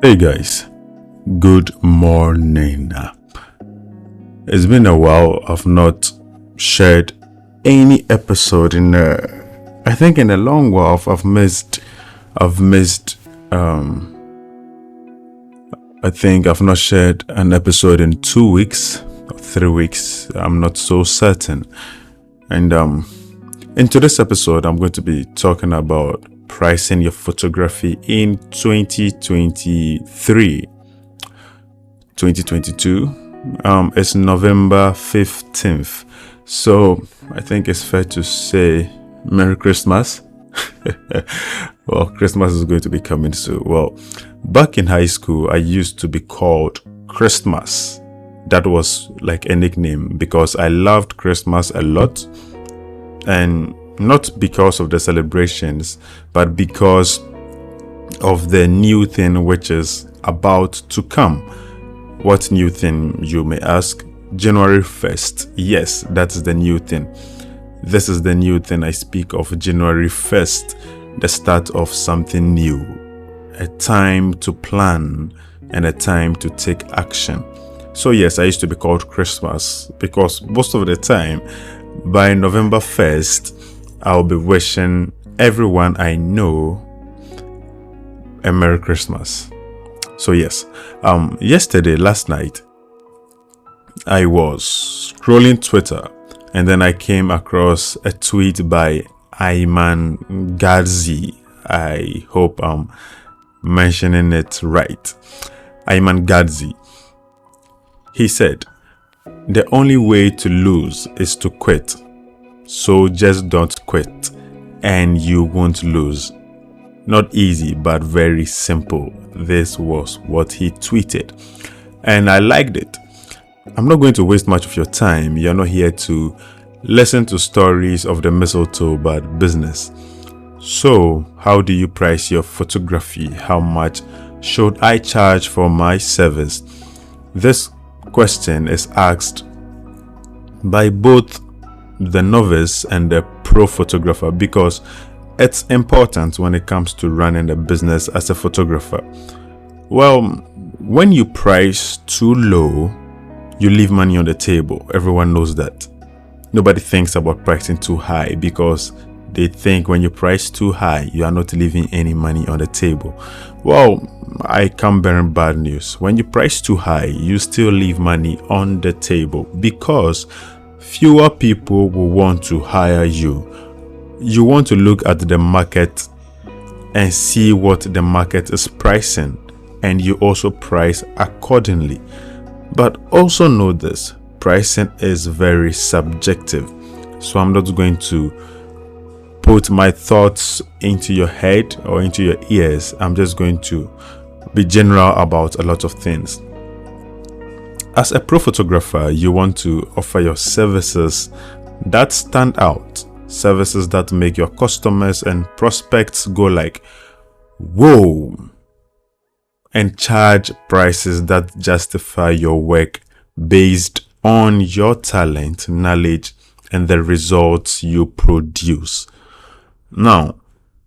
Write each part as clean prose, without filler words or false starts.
Hey guys, good morning. It's been a while. I've not shared any episode I think in a long while. I think I've not shared an episode in 2 weeks or 3 weeks. I'm not so certain. And in today's episode, I'm going to be talking about pricing your photography in 2023. 2022. It's November 15th. So I think it's fair to say Merry Christmas. Well, Christmas is going to be coming soon. Well, back in high school, I used to be called Christmas. That was like a nickname because I loved Christmas a lot. And not because of the celebrations, but because of the new thing which is about to come. What new thing, you may ask? January 1st. Yes, that's the new thing. This is the new thing I speak of, January 1st, the start of something new, a time to plan and a time to take action. So yes, I used to be called Christmas because most of the time, by November 1st, I'll be wishing everyone I know a Merry Christmas. So yes, last night, I was scrolling Twitter and then I came across a tweet by Ayman Gadzi. I hope I'm mentioning it right. Ayman Gadzi. He said, "The only way to lose is to quit. So just don't quit and you won't lose." Not easy, but very simple. This was what he tweeted. And I liked it. I'm not going to waste much of your time. You're not here to listen to stories of the mistletoe, but business. So, how do you price your photography? How much should I charge for my service? This question is asked by both the novice and the pro photographer because it's important when it comes to running a business as a photographer. Well, when you price too low, you leave money on the table. Everyone knows that. Nobody thinks about pricing too high because they think when you price too high, you are not leaving any money on the table. Well, I come bearing bad news. When you price too high, you still leave money on the table because fewer people will want to hire you. You want to look at the market and see what the market is pricing, and you also price accordingly. But also know this, pricing is very subjective. So I'm not going to put my thoughts into your head or into your ears. I'm just going to be general about a lot of things. As a pro photographer, you want to offer your services that stand out, services that make your customers and prospects go like, whoa, and charge prices that justify your work based on your talent, knowledge, and the results you produce. Now,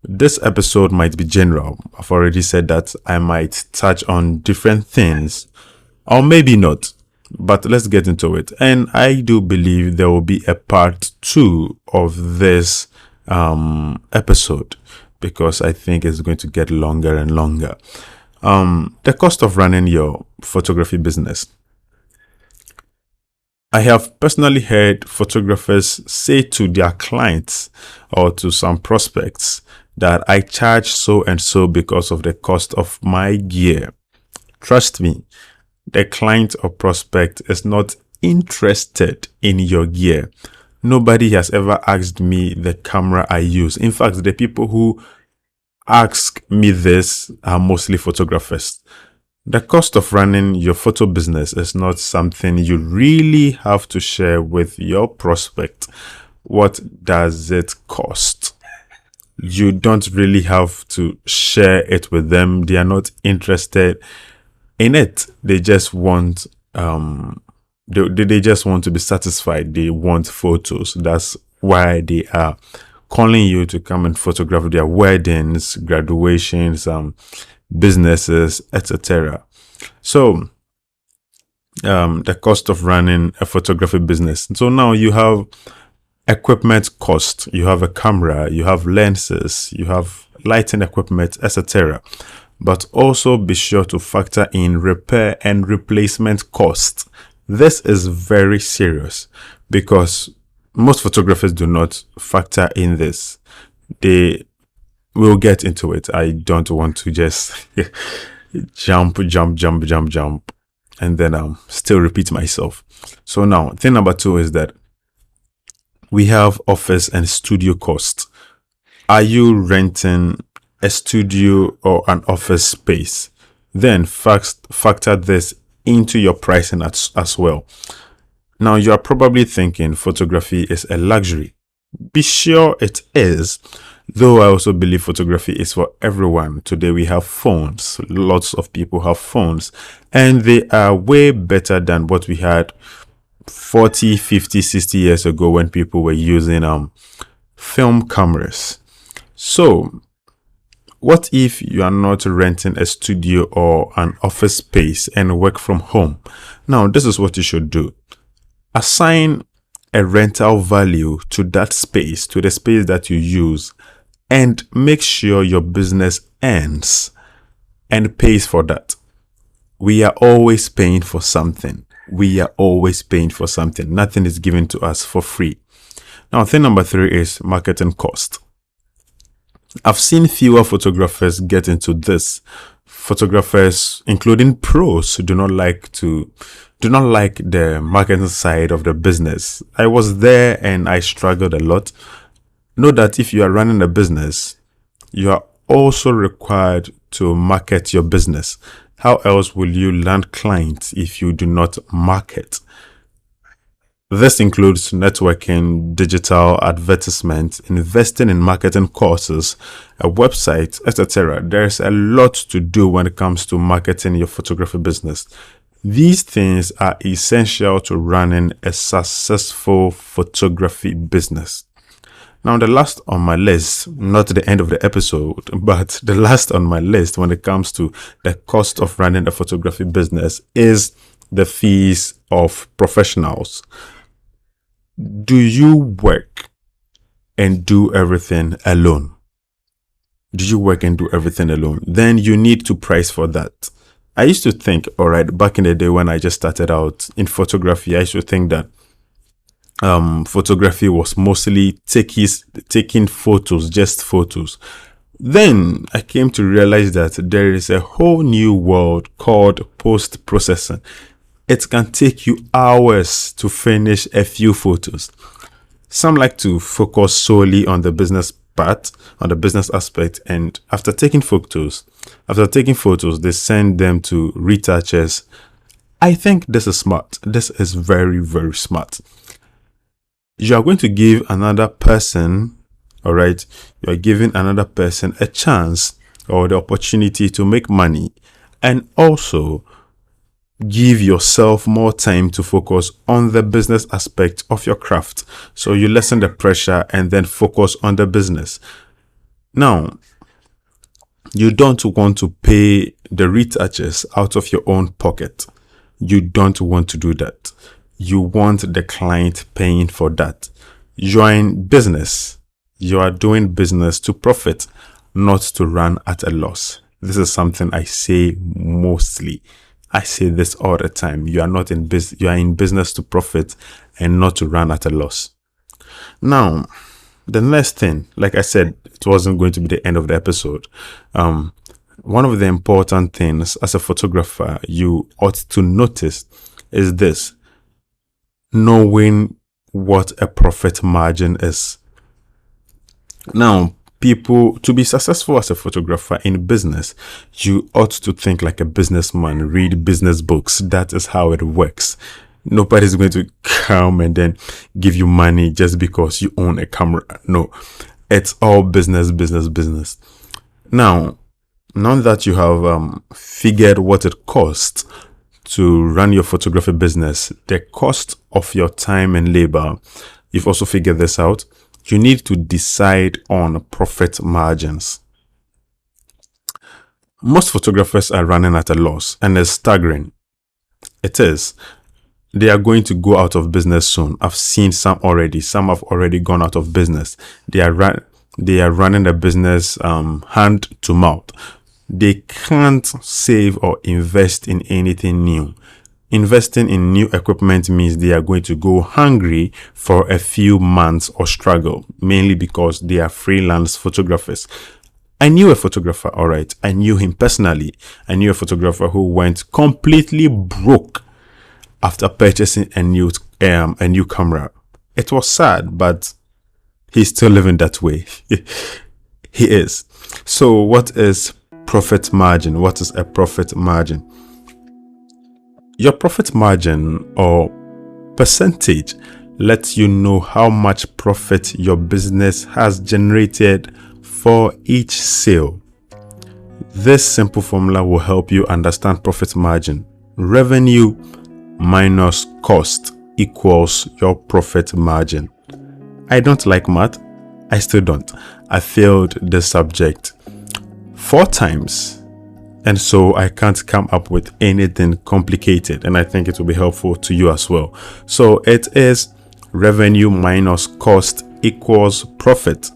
this episode might be general. I've already said that I might touch on different things, or maybe not, but let's get into it. And I do believe there will be a part 2 of this episode because I think it's going to get longer and longer. The cost of running your photography business. I have personally heard photographers say to their clients or to some prospects that I charge so and so because of the cost of my gear. Trust me, the client or prospect is not interested in your gear. Nobody has ever asked me the camera I use. In fact, the people who ask me this are mostly photographers. The cost of running your photo business is not something you really have to share with your prospect. What does it cost? You don't really have to share it with them. They are not interested in it. They just want they just want to be satisfied. They want photos. That's why they are calling you to come and photograph their weddings, graduations, businesses, etc. So the cost of running a photography business. So now you have equipment cost, you have a camera, you have lenses, you have lighting equipment, etc. But also be sure to factor in repair and replacement cost. This is very serious because most photographers do not factor in this. They will get into it. I don't want to just jump, and then still repeat myself. So now, thing number 2 is that we have office and studio costs. Are you renting a studio or an office space? Then factor this into your pricing as well. Now, you are probably thinking photography is a luxury. Be sure it is, though I also believe photography is for everyone. Today we have phones. Lots of people have phones, and they are way better than what we had 40, 50, 60 years ago when people were using film cameras. So what if you are not renting a studio or an office space and work from home? Now, this is what you should do. Assign a rental value to that space, to the space that you use, and make sure your business earns and pays for that. We are always paying for something. Nothing is given to us for free. Now, thing number 3 is marketing cost. I've seen fewer photographers get into this. Photographers, including pros, do not like the marketing side of the business. I was there and I struggled a lot. Know that if you are running a business, you are also required to market your business. How else will you land clients if you do not market? This includes networking, digital advertisement, investing in marketing courses, a website, etc. There's a lot to do when it comes to marketing your photography business. These things are essential to running a successful photography business. Now, the last on my list, not the end of the episode, but the last on my list when it comes to the cost of running a photography business is the fees of professionals. Do you work and do everything alone? Then you need to price for that. I used to think, all right, back in the day when I just started out in photography, I used to think that photography was mostly taking photos, just photos. Then I came to realize that there is a whole new world called post-processing. It can take you hours to finish a few photos. Some like to focus solely on the business part, on the business aspect, and after taking photos, they send them to retouchers. I think this is smart. This is very, very smart. You are going to give another person, all right, you are giving another person a chance or the opportunity to make money, and also give yourself more time to focus on the business aspect of your craft. So you lessen the pressure and then focus on the business. Now, you don't want to pay the retouchers out of your own pocket. You don't want to do that. You want the client paying for that. You are in business. You are doing business to profit, not to run at a loss. This is something I say mostly. I say this all the time. You are in business to profit and not to run at a loss. Now, the next thing, like I said, it wasn't going to be the end of the episode. One of the important things as a photographer you ought to notice is this: knowing what a profit margin is. Now, to be successful as a photographer in business, you ought to think like a businessman, read business books. That is how it works. Nobody's going to come and then give you money just because you own a camera. No, it's all business. Now that you have figured what it costs to run your photography business, the cost of your time and labor, you've also figured this out. You need to decide on profit margins. Most photographers are running at a loss, and it's staggering. It is. They are going to go out of business soon. I've seen some already. Some have already gone out of business. They are running the business hand to mouth. They can't save or invest in anything new. Investing in new equipment means they are going to go hungry for a few months or struggle, mainly because they are freelance photographers. I knew a photographer, all right. I knew him personally. I knew a photographer who went completely broke after purchasing a new camera. It was sad, but he's still living that way. He is. So what is profit margin? What is a profit margin? Your profit margin or percentage lets you know how much profit your business has generated for each sale. This simple formula will help you understand profit margin. Revenue minus cost equals your profit margin. I don't like math. I still don't. I failed this subject 4 times, and so I can't come up with anything complicated, and I think it will be helpful to you as well. So it is revenue minus cost equals profit.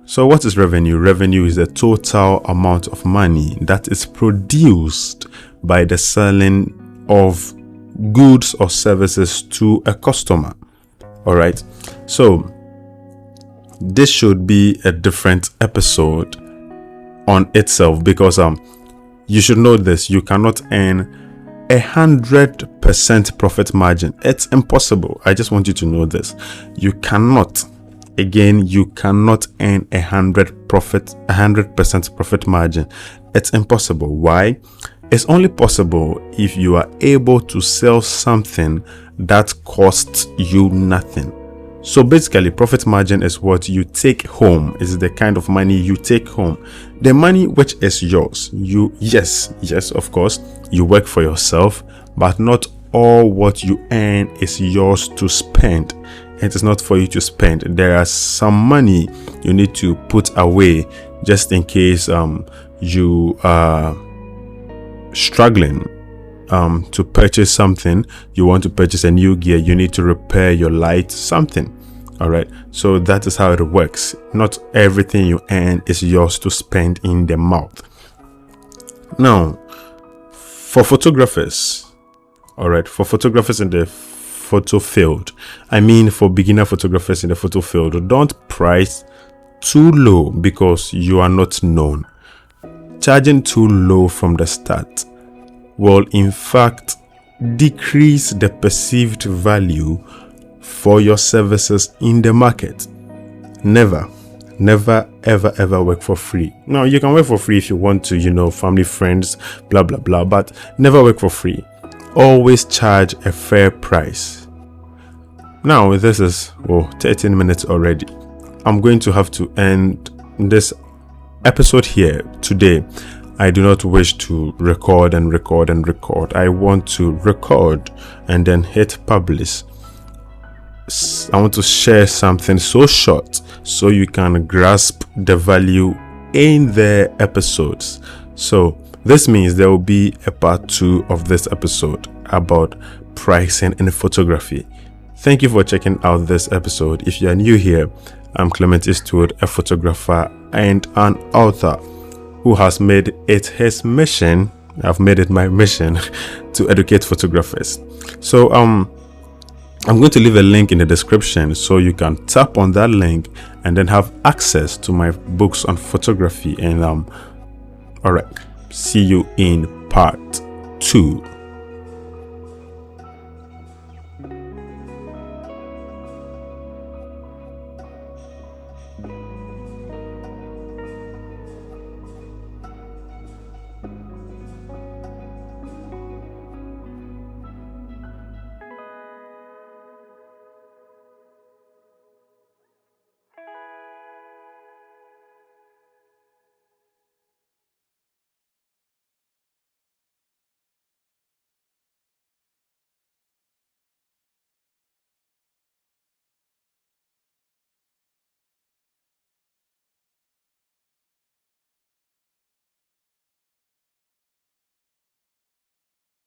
So what is revenue? Revenue is the total amount of money that is produced by the selling of goods or services to a customer. All right. So this should be a different episode on itself, because you should know this. You cannot earn 100% profit margin. It's impossible. I just want you to know this. You cannot earn 100% profit margin. It's impossible. Why? It's only possible if you are able to sell something that costs you nothing. So basically, profit margin is what you take home. Is the kind of money you take home. The money which is yours. Yes, of course, you work for yourself, but not all what you earn is yours to spend. It is not for you to spend. There are some money you need to put away just in case you are struggling to purchase something. You want to purchase a new gear, you need to repair your light, something. All right, so that is how it works. Not everything you earn is yours to spend in the mouth. Now, for photographers, all right, for photographers in the photo field, for beginner photographers in the photo field, don't price too low because you are not known. Charging too low from the start will in fact decrease the perceived value for your services in the market. Never ever work for free. Now, you can work for free if you want to, family, friends, blah blah blah, but never work for free. Always charge a fair price. Now, this is 13 minutes already. I'm going to have to end this episode here today. I do not wish to record. I want to record and then hit publish. I want to share something so short so you can grasp the value in the episodes. So this means there will be a part 2 of this episode about pricing in photography. Thank you for checking out this episode. If you are new here, I'm Clement Eastwood, a photographer and an author who has made it his mission. I've made it my mission to educate photographers. So I'm going to leave a link in the description so you can tap on that link and then have access to my books on photography. And all right, see you in part 2.